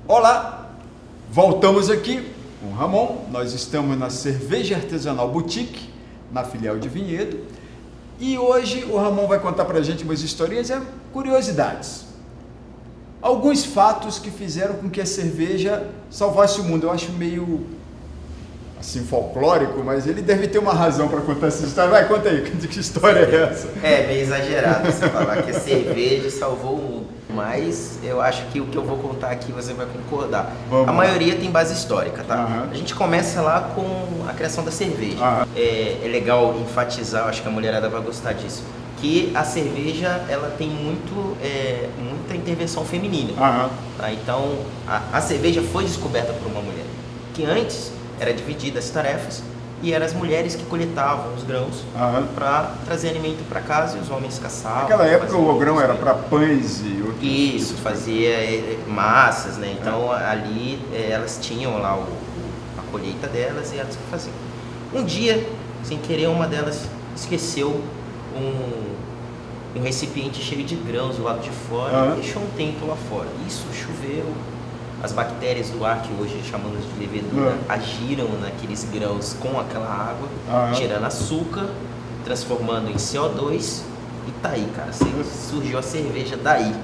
Olá, voltamos aqui com o Ramon. Nós estamos na Cerveja Artesanal Boutique, na filial de Vinhedo, e hoje o Ramon vai contar pra gente umas historinhas e curiosidades. Alguns fatos que fizeram com que a cerveja salvasse o mundo. Eu acho meio assim folclórico, mas ele deve ter uma razão para contar essa história. Vai, conta aí, que história é essa? É meio exagerado você falar que a cerveja salvou o mundo, mas eu acho que o que eu vou contar aqui você vai concordar. Vamos a lá. maioria tem base histórica, tá? Aham. A gente começa lá com a criação da cerveja. Aham. É legal enfatizar, eu acho que a mulherada vai gostar disso, que a cerveja ela tem muita intervenção feminina. Aham. Tá? Então a cerveja foi descoberta por uma mulher, que antes era dividida as tarefas e eram as mulheres que coletavam os grãos Aham. para trazer alimento para casa e os homens caçavam. Naquela época faziam o grão era outras para pães e outros. Isso, fazia massas, né? Então ali elas tinham lá a colheita delas e elas que faziam. Um dia, sem querer, uma delas esqueceu um recipiente cheio de grãos do lado de fora e deixou um tempo lá fora. Isso, choveu, as bactérias do ar, que hoje chamamos de levedura, agiram naqueles grãos com aquela água, gerando açúcar, transformando em CO2 e tá aí, cara, surgiu a cerveja daí.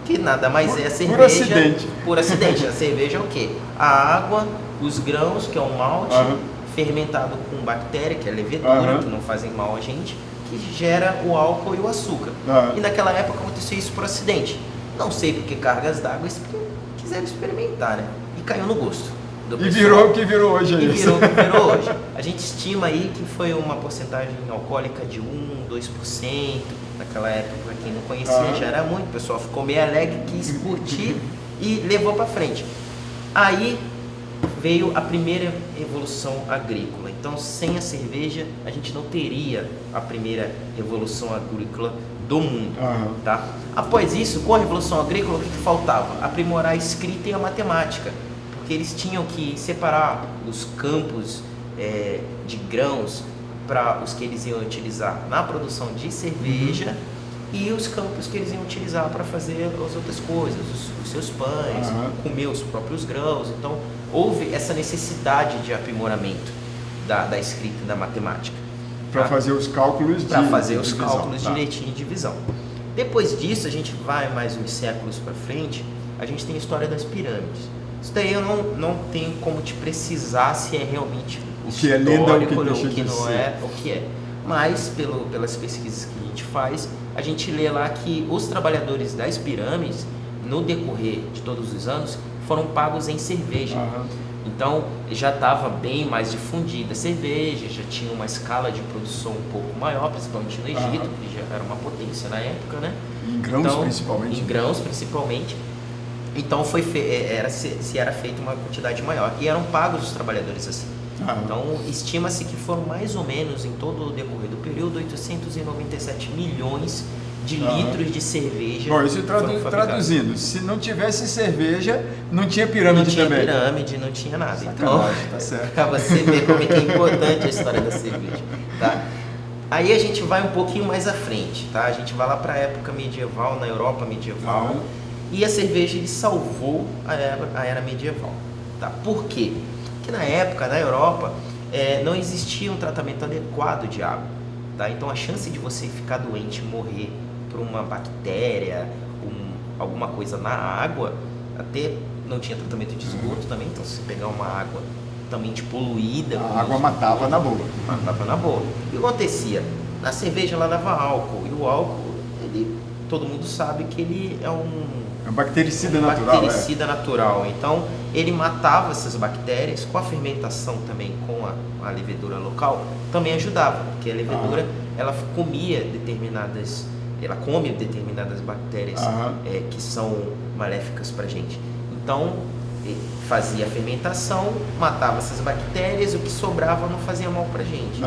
Que nada mais é a cerveja... Por acidente. Por acidente. A cerveja é o quê? A água, os grãos, que é o malte, fermentado com bactéria, que é levedura, que não fazem mal a gente, que gera o álcool e o açúcar. E naquela época aconteceu isso por acidente. Não sei porque cargas d'água quiseram experimentar, né? E caiu no gosto do E pessoal. virou o que virou hoje. E virou o que virou hoje. A gente estima aí que foi uma porcentagem alcoólica de 1-2%. Naquela época, para quem não conhecia, já era muito. O pessoal ficou meio alegre, quis curtir e levou para frente. Aí veio a primeira evolução agrícola. Então, sem a cerveja, a gente não teria a primeira evolução agrícola do mundo. Tá? Após isso, com a revolução agrícola, o que faltava? Aprimorar a escrita e a matemática, porque eles tinham que separar os campos de grãos para os que eles iam utilizar na produção de cerveja e os campos que eles iam utilizar para fazer as outras coisas, os seus pães, comer os próprios grãos. Então, houve essa necessidade de aprimoramento da escrita e da matemática. Para fazer os cálculos direitinho de divisão. Depois disso, a gente vai mais uns séculos para frente, a gente tem a história das pirâmides. Isso daí eu não tenho como te precisar se é realmente o que é lenda ou o que não é, o que é. Mas, pelas pesquisas que a gente faz, a gente lê lá que os trabalhadores das pirâmides, no decorrer de todos os anos, foram pagos em cerveja. Então, já estava bem mais difundida a cerveja, já tinha uma escala de produção um pouco maior, principalmente no Egito, que já era uma potência na época, né? Em grãos, principalmente. Em grãos, principalmente. Então, era feita uma quantidade maior. E eram pagos os trabalhadores assim. Então, estima-se que foram mais ou menos, em todo o decorrer do período, 897 milhões de litros de cerveja. Bom, isso traduzindo, se não tivesse cerveja, não tinha pirâmide também. Não tinha pirâmide, não tinha nada. Sacanagem, então, tá certo. Pra você ver como é que é importante a história da cerveja, tá? Aí a gente vai um pouquinho mais à frente, tá? A gente vai lá para a época medieval, na Europa medieval, e a cerveja ele salvou a era medieval, tá? Por quê? Porque na época, na Europa, não existia um tratamento adequado de água, tá? Então a chance de você ficar doente e morrer por uma bactéria, alguma coisa na água, até não tinha tratamento de esgoto também, então se você pegar uma água também poluída... A água matava na boa. Matava na boa. E o que acontecia? Na cerveja ela dava álcool, e o álcool, todo mundo sabe que ele é um bactericida natural. Bactericida natural. Então, ele matava essas bactérias com a fermentação também, com a levedura local, também ajudava, porque a levedura, ela come determinadas bactérias que são maléficas pra gente. Então, fazia a fermentação, matava essas bactérias, o que sobrava não fazia mal pra gente.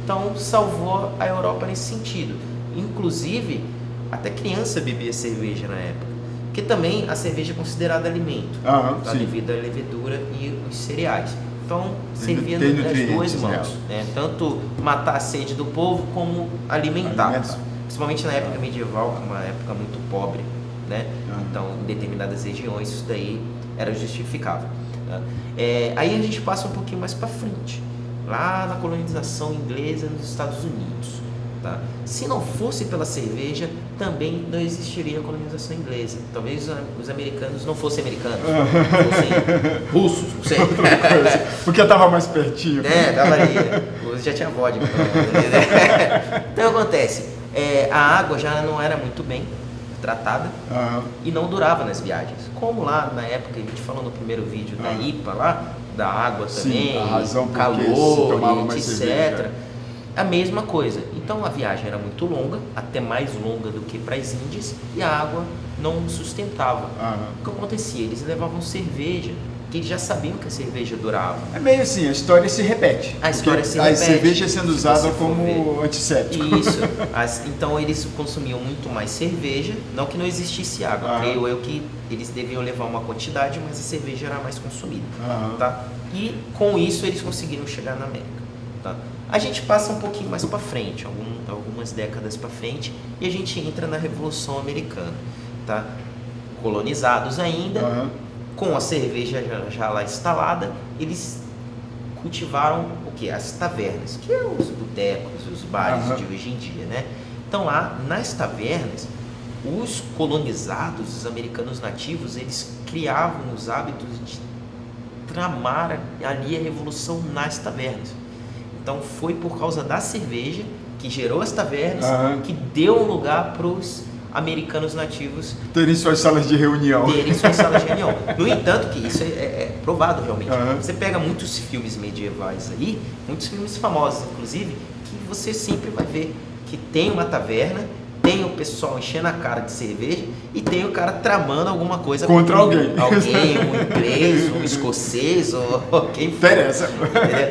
Então, salvou a Europa nesse sentido. Inclusive, até criança bebia cerveja na época. Porque também a cerveja é considerada alimento, tá? Devido à levedura e os cereais. Então, servia das duas mãos, né? Tanto matar a sede do povo como alimentar. Tá? Principalmente na época medieval, que é uma época muito pobre né? Então, em determinadas regiões, isso daí era justificável. Tá? Aí a gente passa um pouquinho mais para frente, lá na colonização inglesa nos Estados Unidos. Tá? Se não fosse pela cerveja, também não existiria a colonização inglesa. Talvez os americanos não fossem americanos, fossem russos, não sei. Porque estava mais pertinho. Tava ali. Já tinha vodka. Então acontece, a água já não era muito bem tratada e não durava nas viagens. Como lá na época, a gente falou no primeiro vídeo da IPA lá, da água também, a razão calor, etc. A mesma coisa. Então a viagem era muito longa, até mais longa do que para as Índias, e a água não sustentava. O que acontecia? Eles levavam cerveja, que eles já sabiam que a cerveja durava. É meio assim, a história se repete. A história se repete. A cerveja sendo usada como antisséptico. Isso. Então eles consumiam muito mais cerveja, não que não existisse água. Creio eu que eles deviam levar uma quantidade, mas a cerveja era mais consumida. Tá? E com isso eles conseguiram chegar na América. Tá? A gente passa um pouquinho mais para frente, algumas décadas para frente, e a gente entra na Revolução Americana. Tá? Colonizados ainda, com a cerveja já lá instalada, eles cultivaram o que? As tavernas, que é os botecos, os bares de hoje em dia, né? Então lá nas tavernas, os colonizados, os americanos nativos, eles criavam os hábitos de tramar ali a revolução nas tavernas. Então foi por causa da cerveja que gerou as tavernas, que deu um lugar para os americanos nativos terem suas salas de reunião. No entanto, que isso é provado realmente. Você pega muitos filmes medievais aí, muitos filmes famosos, inclusive, que você sempre vai ver que tem uma taverna, tem o pessoal enchendo a cara de cerveja e tem o cara tramando alguma coisa contra alguém. Um inglês, um escocês, ou quem for. Interessa.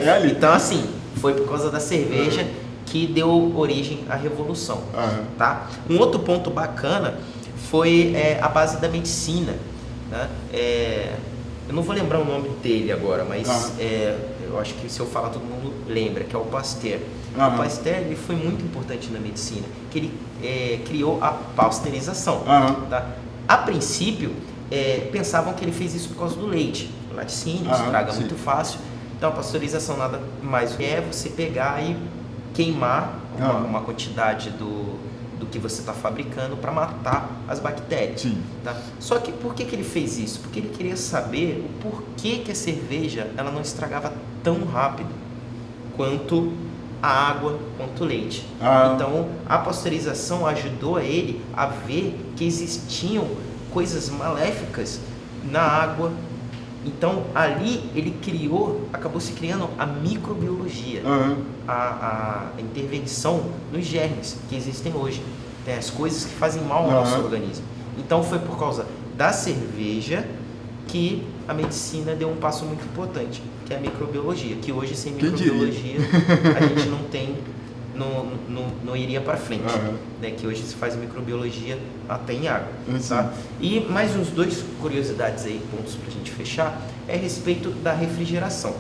É ali. Então, assim, foi por causa da cerveja que deu origem à revolução. Tá? Um outro ponto bacana foi a base da medicina. Né? Eu não vou lembrar o nome dele agora, mas eu acho que se eu falar todo mundo lembra, que é o Pasteur. O Pasteur ele foi muito importante na medicina, que ele criou a pasteurização. Tá? A princípio, pensavam que ele fez isso por causa do leite. O laticínio estraga muito fácil. Então a pasteurização nada mais é você pegar e queimar uma quantidade do que você está fabricando para matar as bactérias. Tá? Só que por que ele fez isso? Porque ele queria saber o porquê que a cerveja ela não estragava tão rápido quanto a água, quanto o leite. Então a pasteurização ajudou ele a ver que existiam coisas maléficas na água. Então ali ele acabou se criando a microbiologia, a intervenção nos germes que existem hoje, as coisas que fazem mal ao nosso organismo. Então foi por causa da cerveja que a medicina deu um passo muito importante, que é a microbiologia, que hoje sem microbiologia a gente não tem, não iria para frente, né? Que hoje se faz microbiologia até em água. Tá? E mais uns dois curiosidades aí, pontos para a gente fechar, é a respeito da refrigeração.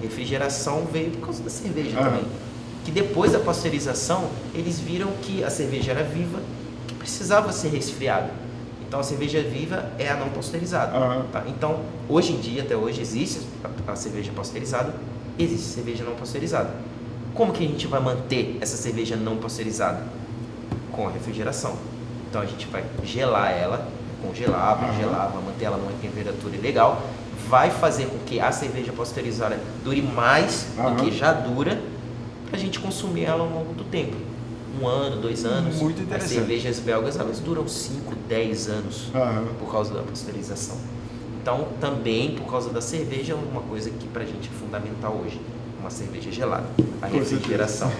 Refrigeração veio por causa da cerveja também, que depois da pasteurização eles viram que a cerveja era viva, que precisava ser resfriada. Então a cerveja viva é a não pasteurizada. Tá? Então hoje em dia, até hoje, existe a cerveja pasteurizada, existe cerveja não pasteurizada. Como que a gente vai manter essa cerveja não pasteurizada? Com a refrigeração. Então a gente vai gelar ela, congelar, vai manter ela numa temperatura legal, vai fazer com que a cerveja pasteurizada dure mais do que já dura, para a gente consumir ela ao longo do tempo. 1 ano, 2 anos. Muito interessante. As cervejas belgas, elas duram 5, 10 anos por causa da pasteurização. Então, também, por causa da cerveja, é uma coisa que pra gente é fundamental hoje. Uma cerveja gelada, a refrigeração.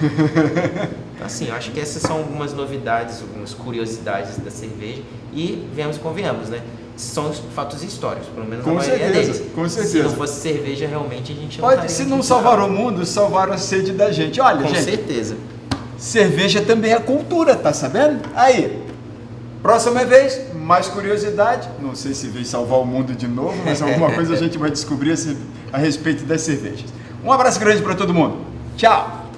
Então, assim, eu acho que essas são algumas novidades, algumas curiosidades da cerveja. E, venhamos e convenhamos, né? São fatos históricos, pelo menos a maioria deles. Com certeza. Se não fosse cerveja, realmente a gente não estaria se não salvaram o mundo, salvaram a sede da gente. Olha, com gente, certeza. Cerveja também é cultura, tá sabendo? Aí, próxima vez, mais curiosidade. Não sei se veio salvar o mundo de novo, mas alguma coisa a gente vai descobrir a respeito das cervejas. Um abraço grande para todo mundo. Tchau!